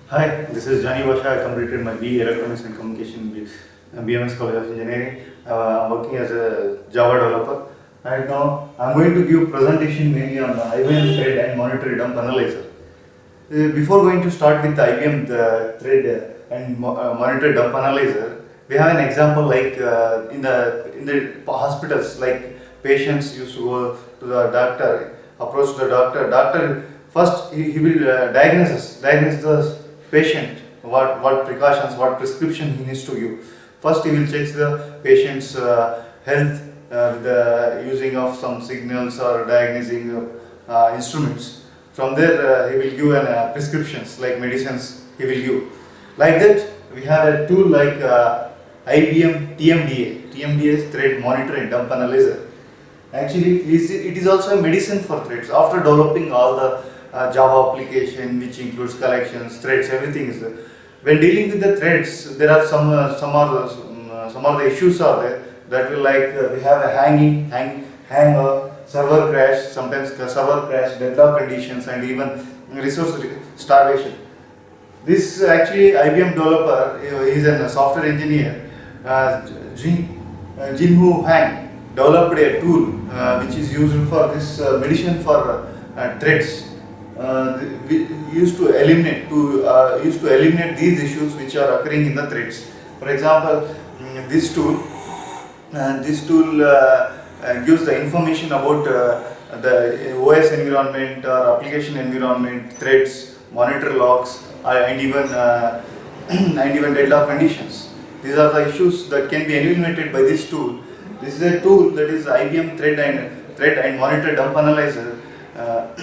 Hi, this is Johnny Basha. I completed my BE Electronics and Communication with BMS College of Engineering. I'm working as a Java developer. Right now, I'm going to give presentation mainly on the IBM thread and monetary dump analyzer. Before going to start with the IBM thread and monetary dump analyzer, we have an example like in the hospitals, like patients used to go to the doctor, approach the doctor. Doctor first he will diagnose the patient, what precautions, what prescription he needs to give. First he will check the patient's health with the using of some signals or diagnosing instruments. From there he will give an prescriptions like medicines he will give. Like that we have a tool like IBM TMDA thread monitor and dump analyzer. Actually it is also a medicine for threads. After developing all the Java application which includes collections, threads, everything is there. When dealing with the threads, there are some of the issues are there that will like we have a hang, server crash, sometimes server crash, deadlock conditions, and even resource starvation. This actually IBM developer is a software engineer, Jinhu Hang, developed a tool which is used for this medicine for threads. We used to eliminate these issues which are occurring in the threads. For example, this tool gives the information about the OS environment or application environment, threads, monitor logs, and even deadlock conditions. These are the issues that can be eliminated by this tool. This is a tool that is IBM thread and monitor dump analyzer.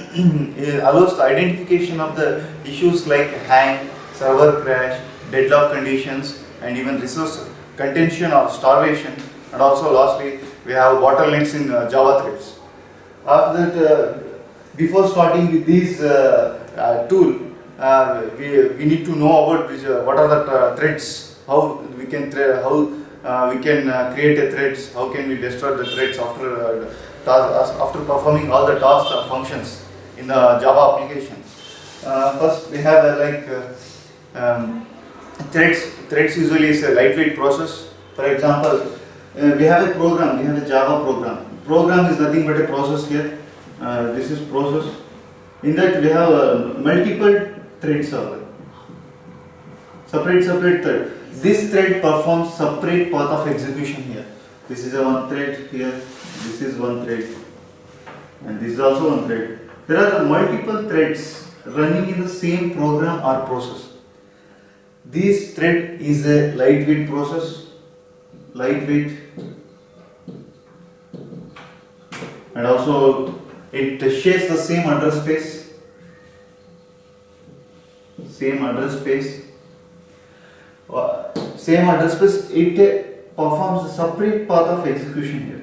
It allows the identification of the issues like hang, server crash, deadlock conditions, and even resource contention or starvation. And also lastly, we have bottlenecks in Java threads. After that, before starting with this tool, we need to know about what are the threads, how we can create a threads, how can we destroy the threads after performing all the tasks or functions in the Java application. First we have threads usually is a lightweight process. For example, we have a program, we have a Java program. Program is nothing but a process here. This is process. In that we have multiple threads are there. Separate thread. This thread performs separate path of execution here. This is a one thread here. This is one thread, and this is also one thread. There are multiple threads running in the same program or process. This thread is a lightweight process, and also it shares the same address space. It performs a separate path of execution here.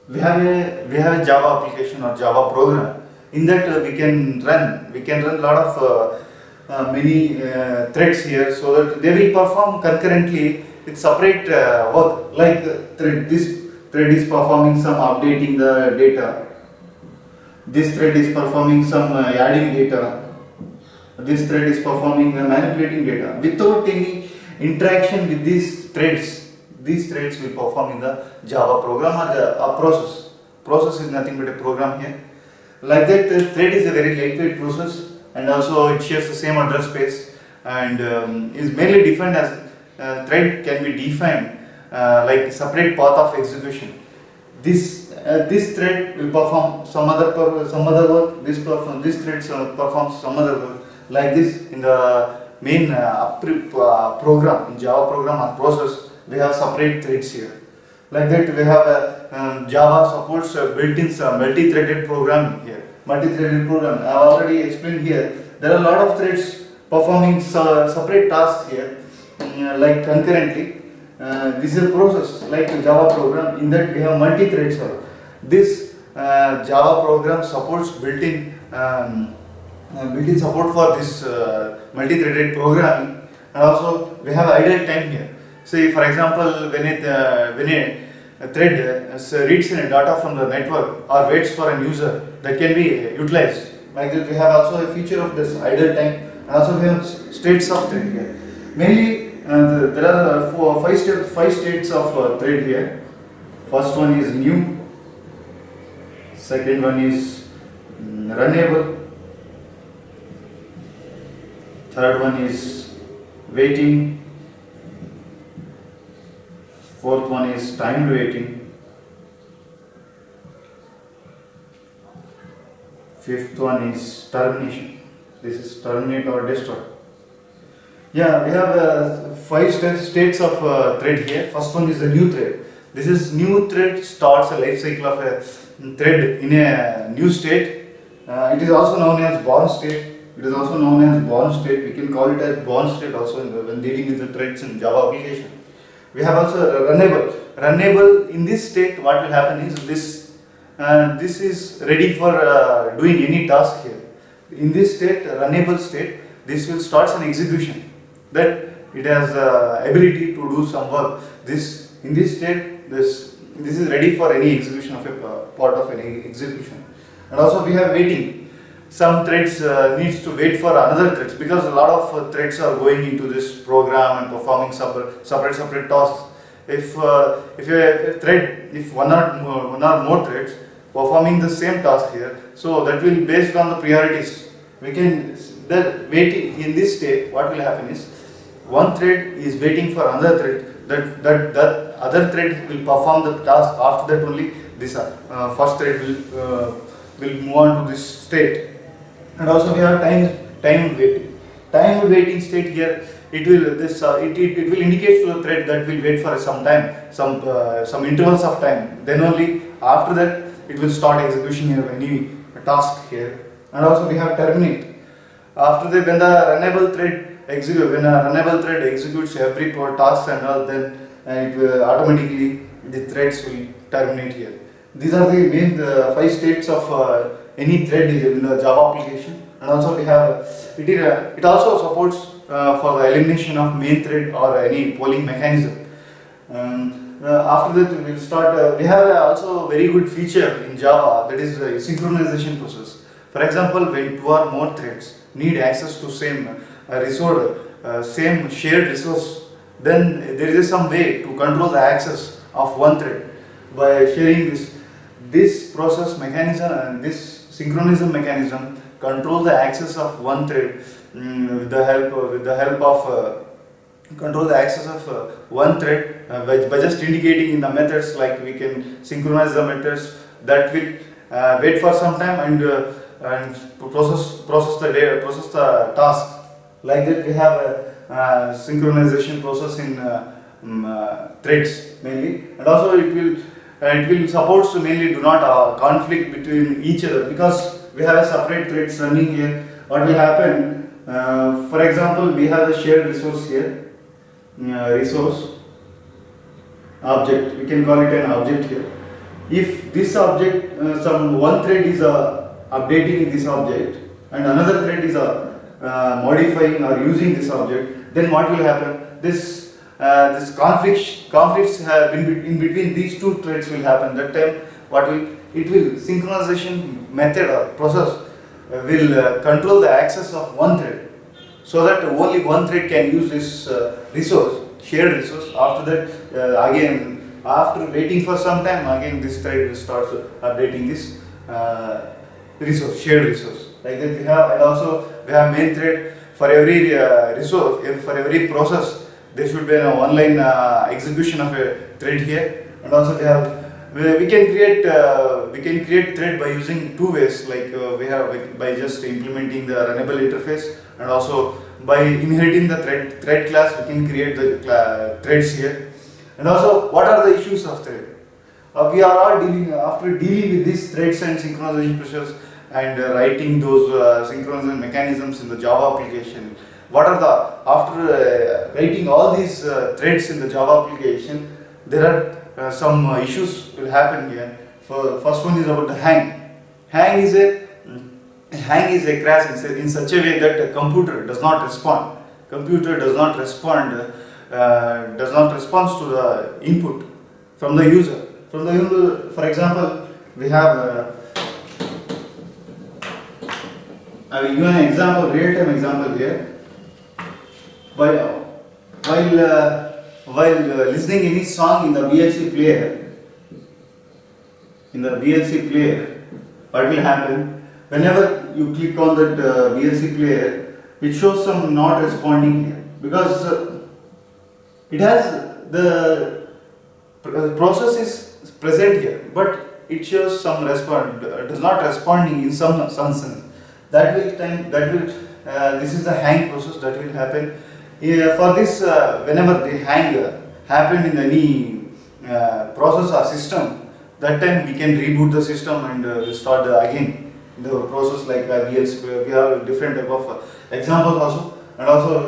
We have a Java application or Java program. In that we can run lot of many threads here, so that they will perform concurrently with separate work. Like this thread is performing some updating the data. This thread is performing some adding data. This thread is performing manipulating data. Without any interaction with these threads will perform in the Java program or a process. Process is nothing but a program here. Like that, the thread is a very lightweight process, and also it shares the same address space, and is mainly defined as thread can be defined like separate path of execution. This thread will perform some other work. This thread performs some other work. Like this, in the main program, in Java program or process, we have separate threads here. Like that, we have Java supports built-in multi-threaded programming here. Multi-threaded program. I have already explained here. There are a lot of threads performing separate tasks here, like concurrently. This is a process like a Java program. In that, we have multi-threads. This Java program supports built-in support for this multi-threaded programming, and also we have idle time here. Say for example, when a thread reads in a data from the network or waits for an user, that can be utilized. Like that, we have also a feature of this idle time, and also we have states of thread here. Mainly, there are five states of thread here. First one is new, second one is runnable, third one is waiting, fourth one is timed waiting, fifth one is termination. This is terminate or destroy. Yeah, we have five states of thread here. First one is the new thread. This is new thread starts a life cycle of a thread in a new state. It is also known as born state. It is also known as born state. We can call it as born state also when dealing with the threads in Java application. We have also runnable. Runnable, in this state, what will happen is this is ready for doing any task here. In this state, runnable state, this will start an execution, that it has ability to do some work. In this state, this is ready for any execution of a part of any execution. And also we have waiting. Some threads needs to wait for another threads, because a lot of threads are going into this program and performing separate tasks. If one or more threads performing the same task here, so that will based on the priorities. We can waiting in this state. What will happen is one thread is waiting for another thread. That other thread will perform the task. After that only this first thread will move on to this state. And also we have time waiting. Time waiting state here. It will indicate to the thread that will wait for some time, some intervals of time. Then only after that it will start execution here any task here. And also we have terminate. After that, when a runnable thread executes every task and all, then it will automatically the threads will terminate here. These are the main five states of any thread in the Java application. And also we have it also supports for the elimination of main thread or any polling mechanism. After that we will start. We have also a very good feature in Java, that is the synchronization process. For example, when two or more threads need access to same resource, same shared resource, then there is some way to control the access of one thread by sharing this process mechanism and this synchronism mechanism control the access of one thread with the help of control the access of one thread by just indicating in the methods, like we can synchronize the methods that will wait for some time and process the task. Like that we have a synchronization process in threads mainly, and also it will support to mainly do not conflict between each other, because we have a separate threads running here. What will happen? For example, we have a shared resource here, resource object. We can call it an object here. If this object, some one thread is updating in this object and another thread is modifying or using this object, then what will happen? This conflicts in between these two threads will happen. That time synchronization method or process will control the access of one thread, so that only one thread can use this shared resource. After that, again, after waiting for some time, again this thread will start updating this shared resource. Like that we have, and also we have main thread for every resource, for every process. There should be an online execution of a thread here. And also we can create thread by using two ways, like by just implementing the runnable interface, and also by inheriting the thread class we can create the threads here. And also, what are the issues of thread? We are all after dealing with these threads and synchronization process and writing those synchronization mechanisms in the Java application. After writing all these threads in the Java application, there are some issues will happen here. First one is about the hang. Hang is a crash in such a way that the computer does not respond. Computer does not respond to the input. from the user. For example, we have I will give an example, real-time example here. While listening any song in the VLC player, what will happen? Whenever you click on that VLC player, it shows some not responding here, because it has the process is present here, but it shows some does not responding in some sense. This is the hang process that will happen. For this, whenever the hang happened in any process or system, that time we can reboot the system and start again the process like VLC. We have different type of examples also, and also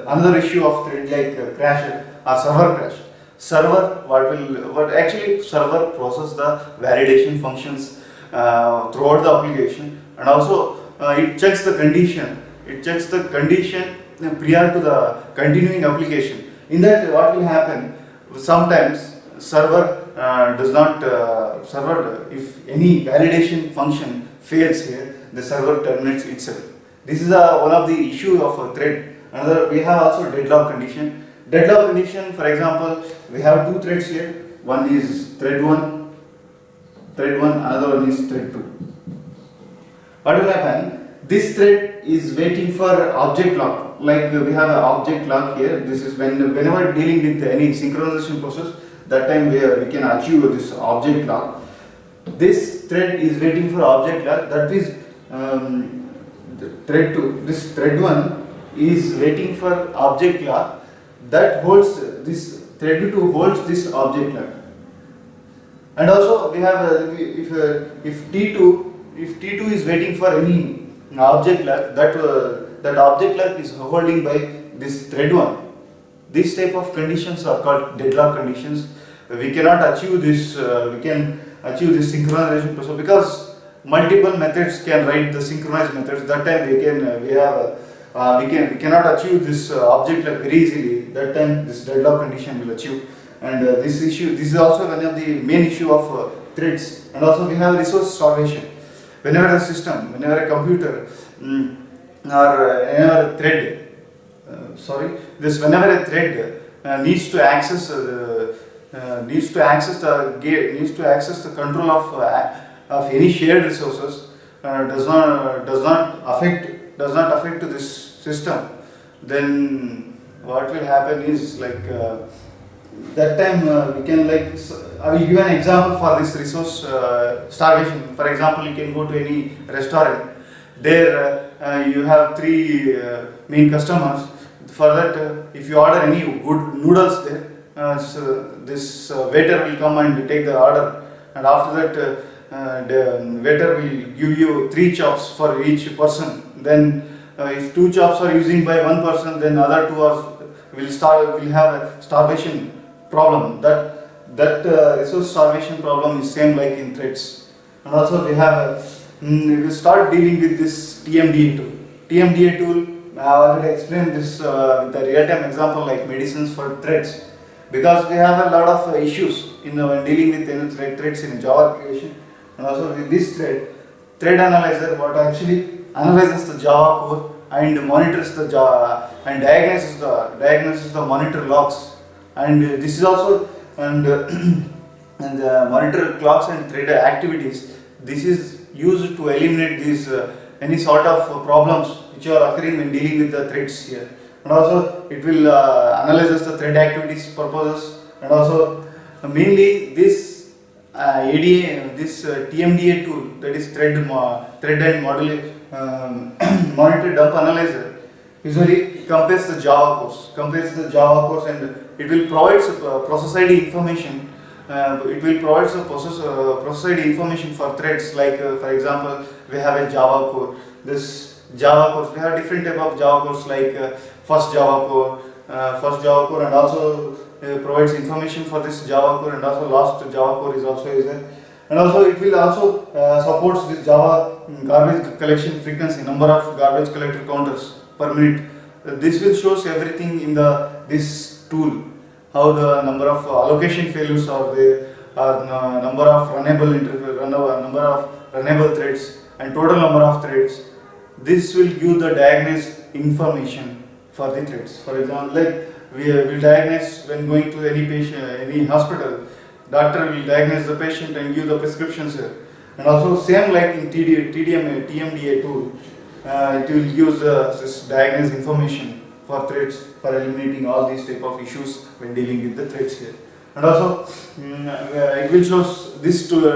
another issue of thread like crash or server crash. Server process the validation functions throughout the application, and also it checks the condition. It checks the condition prior to the continuing application. In that, what will happen? Sometimes server if any validation function fails here, the server terminates itself. This is one of the issue of a thread. Another, we have also deadlock condition. Deadlock condition, for example, we have two threads here. One is thread 1, another one is thread 2. What will happen? This thread is waiting for object lock. Like we have an object lock here. This is whenever dealing with any synchronization process, that time we can achieve this object lock. This thread is waiting for object lock. That is thread 2. This thread 1 is waiting for object lock. That holds this thread 2 holds this object lock. And also we have if T2 is waiting for any object lock, that object lock is holding by this thread 1. These type of conditions are called deadlock conditions. We cannot achieve this. We can achieve this synchronization process because multiple methods can write the synchronized methods. That time we cannot achieve this object lock very easily. That time this deadlock condition will achieve. And this is also one of the main issue of threads. And also we have resource starvation. Whenever a computer or whenever a thread needs to access the control of any shared resources, does not affect to this system, then what will happen is like that time we can I will give an example for this resource starvation. For example, you can go to any restaurant. There you have three main customers. For that, if you order any good noodles there, this waiter will come and take the order, and after that the waiter will give you 3 chops for each person. Then if 2 chops are using by one person, then other 2 will have a starvation problem. That resource starvation problem is same like in threads. And also we have we will start dealing with this TMDA tool. TMDA tool, I have already explained this with a real-time example like medicines for threads, because we have a lot of issues in dealing with threads in a Java application. And also with this thread analyzer, what actually analyzes the Java code and monitors the Java and diagnoses the monitor logs. And this is also and monitor clocks and thread activities. This is used to eliminate these any sort of problems which are occurring when dealing with the threads here. And also it will analyze the thread activities purposes. And also mainly this TMDA tool, that is thread and monitor dump analyzer, usually compares the Java course, and it will provide process ID information. It will provide some process ID information for threads. Like for example, we have a Java core. This Java core, we have different type of Java cores like first Java core, and also provides information for this Java core, and also last Java core is also there. And also it will also supports this Java garbage collection frequency, number of garbage collector counters per minute. This will shows everything in this tool. how the number of allocation failures are there, or number of number of runnable threads and total number of threads. This will give the diagnosed information for the threads. For example, like we will diagnose when going to any patient, any hospital, doctor will diagnose the patient and give the prescriptions here. And also same like in TMDA tool, it will use this diagnosed information for threads for eliminating all these type of issues when dealing with the threads here. And also it will show this tool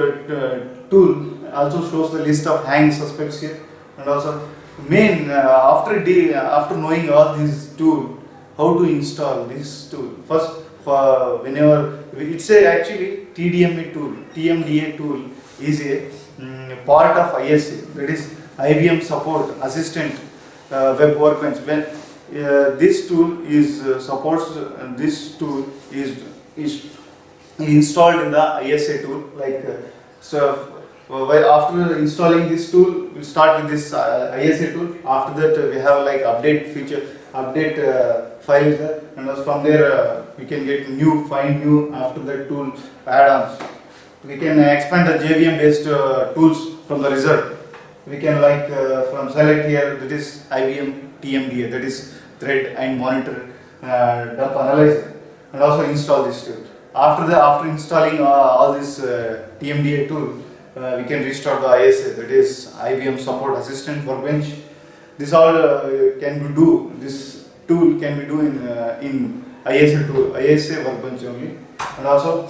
also shows the list of hang suspects here. And also after knowing all these tool, how to install this tool. First, for whenever it's actually TMDA tool is a part of ISA, that is IBM support assistant web workbench. When this tool is this tool is installed in the ISA tool. Like after installing this tool, we'll start with this ISA tool. After that, we have like update files there, and from there we can get find new after that tool add-ons. We can expand the JVM based tools from the result. We can from select here, that is IBM TMDA, that is thread and monitor dump analyzer, and also install this tool. After installing all this TMDA tool, we can restart the ISA, that is IBM support assistant workbench. This all can be do. This tool can be do in ISA workbench only. And also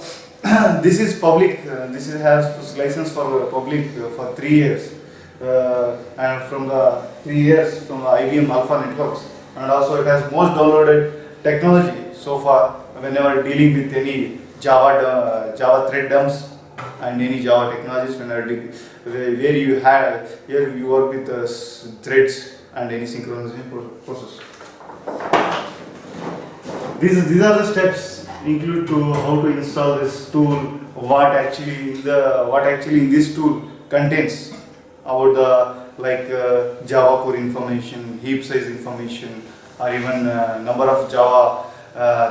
this is public. This has license for public for 3 years, and from the 3 years from the IBM Alpha networks. And also it has most downloaded technology so far whenever dealing with any Java thread dumps and any Java technologies, where you work with threads and any synchronization process. These are the steps include to how to install this tool, what actually in this tool contains about the Java core information, heap size information, or even number of Java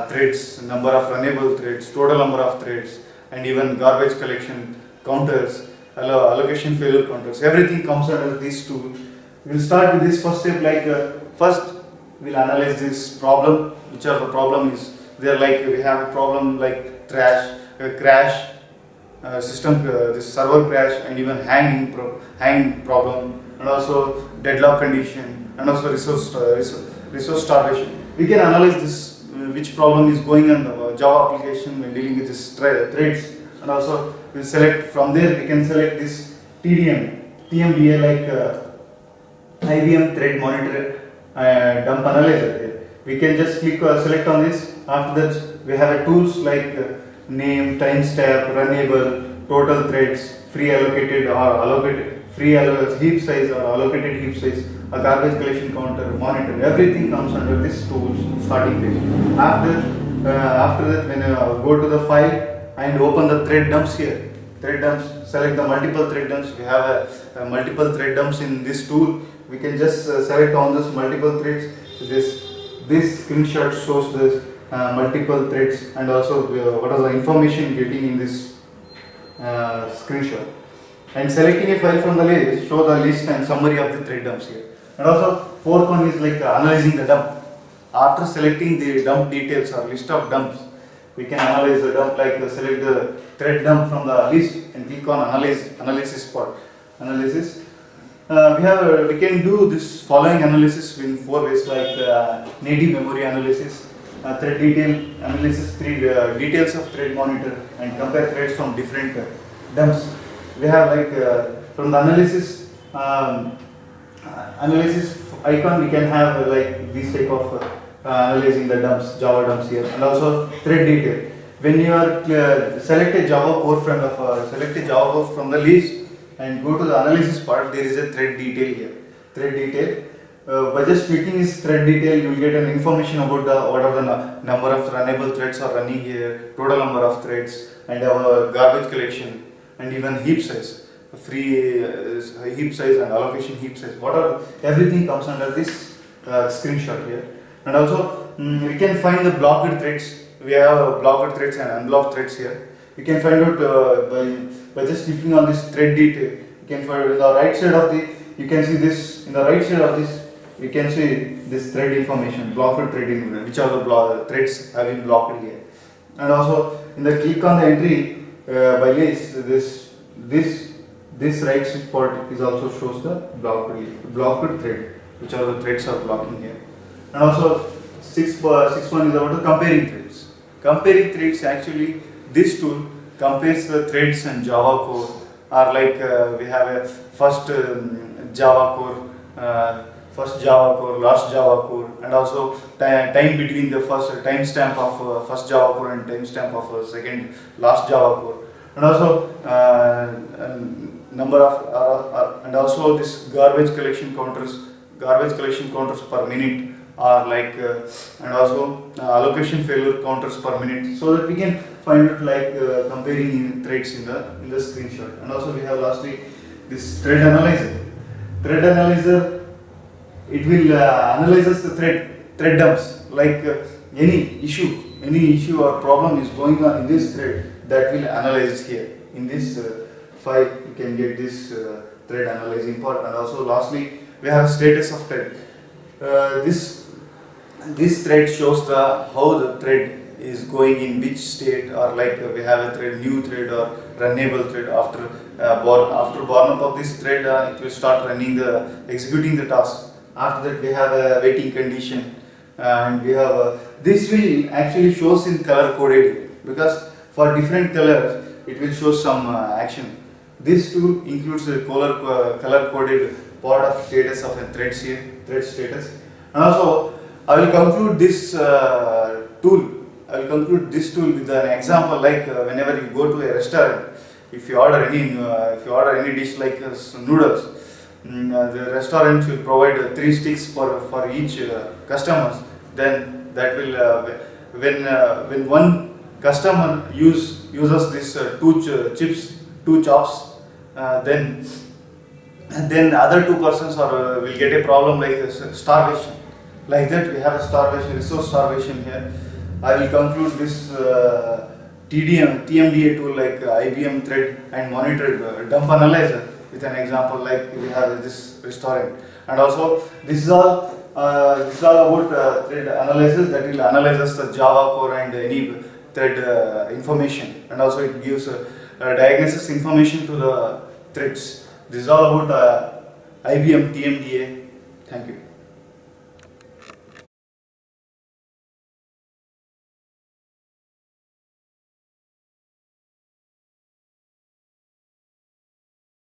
threads, number of runnable threads, total number of threads, and even garbage collection counters, allocation failure counters. Everything comes under this tool. We'll start with this first step. First we'll analyze this problem. Which are the problem is there? We have a problem like crash, system, this server crash, and even hang problem, and also deadlock condition, and also resource starvation. We can analyze this which problem is going on the Java application when dealing with this threads, and also we'll select from there. We can select this TMDA IBM thread monitor dump analyzer. We can just click select on this. After that, we have tools like name, timestamp, runnable, total threads, free allocated or allocated, heap size or allocated heap size, a garbage collection counter, monitor. Everything comes under this tools starting page. After that, when you go to the file and open the thread dumps here, thread dumps, select the multiple thread dumps. We have multiple thread dumps in this tool. We can just select on this multiple threads. This screenshot shows the multiple threads, and also what are the information getting in this screenshot. And selecting a file from the list, show the list and summary of the thread dumps here. And also fourth one is analyzing the dump. After selecting the dump details or list of dumps, we can analyze the dump. Select the thread dump from the list and click on analysis part. Analysis. We can do this following analysis in 4 ways, native memory analysis, thread detail analysis, details of thread monitor, and compare threads from different dumps. We have from the analysis icon, we can have this type of analyzing the dumps, Java dumps here, and also thread detail. When you are select a Java core from the list and go to the analysis part, there is a thread detail here. Thread detail. By just clicking this thread detail, you will get an information about what are the number of runnable threads are running here, total number of threads, and garbage collection, and even heap size, free heap size and allocation heap size. Everything comes under this screenshot here. And also we can find the blocked threads we have blocked threads and unblocked threads here. You can find out by just clicking on this thread detail. You can find in the right side of the, you can see this, in the right side of this, you can see this thread information, blocked thread information, which are the threads have been blocked here. And also in the click on the entry by this right side part is also shows the blocked thread, which are the threads are blocking here. And also 6.1 is about the comparing threads. Comparing threads, actually this tool compares the threads and Java core, or like we have a first Java core, last Java core, and also time between the first timestamp of first Java core and timestamp of second last Java core, and also number of and also this garbage collection counters per minute, or like and also allocation failure counters per minute, so that we can find it like comparing threads in the screenshot. And also we have lastly this thread analyzer. Thread analyzer, it will analyzes the thread dumps, like any issue or problem is going on in this thread, that will analyze here in this file. You can get this thread analyzing part. And also lastly we have status of thread. This thread shows how the thread is going in which state, or like we have a thread, new thread or runnable thread. After born up of this thread, it will start executing the task. After that we have a waiting condition, and we have this will actually shows in color coded, because for different colors it will show some action. This tool includes a color coded part of status of a thread here, thread status. And also I will conclude this tool with an example, like whenever you go to a restaurant, if you order any dish like noodles, the restaurant will provide 3 sticks for each customer. Then that will when one customer uses this two chops, then the other 2 persons will get a problem like starvation. Like that we have a starvation, resource starvation here. I will conclude this TMDA tool like IBM thread and monitor dump analyzer with an example, like we have this restaurant. And also this is all about thread analysis, that will analyze the Java core and any thread information, and also it gives diagnosis information to the threads. This is all about IBM TMDA. Thank you.